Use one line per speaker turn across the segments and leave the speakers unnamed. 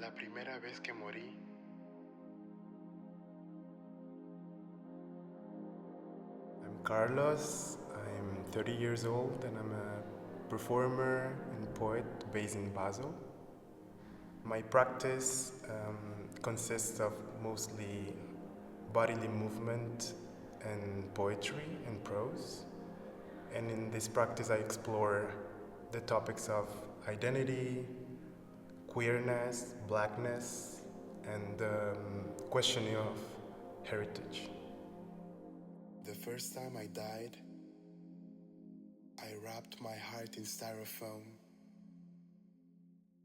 La primera vez que morí. I'm Carlos, I'm 30 years old and I'm a performer and poet based in Basel. My practice consists of mostly bodily movement and poetry and prose. And in this practice I explore the topics of identity, queerness, blackness, and the questioning of heritage. The first time I died, I wrapped my heart in styrofoam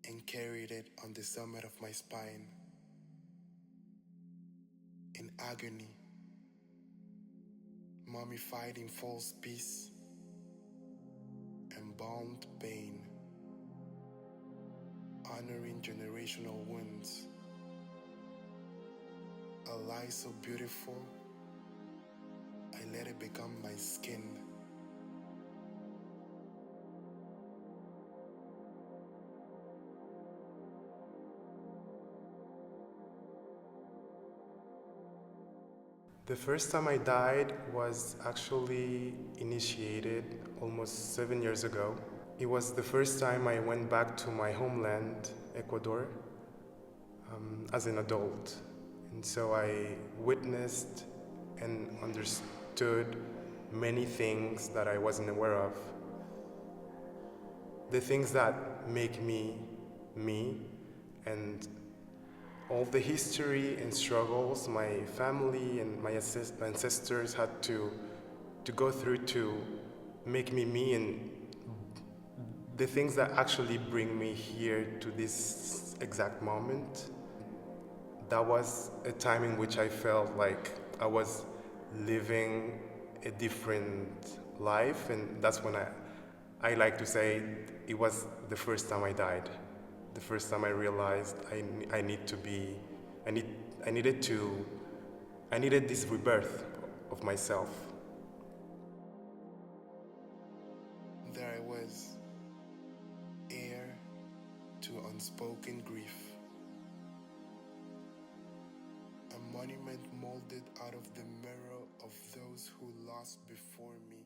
and carried it on the summit of my spine. In agony, mummified in false peace, embalmed pain, honoring generational wounds. A lie so beautiful, I let it become my skin. The first time I died was actually initiated almost 7 years ago. It was the first time I went back to my homeland, Ecuador, as an adult. And so I witnessed and understood many things that I wasn't aware of. The things that make me, me, and all the history and struggles my family and my ancestors had to go through to make me me, and the things that actually bring me here to this exact moment. That was a time in which I felt like I was living a different life, and that's when I like to say it was the first time I died. The first time I realized I needed this rebirth of myself. There I was, heir to unspoken grief. A monument molded out of the mirror of those who lost before me.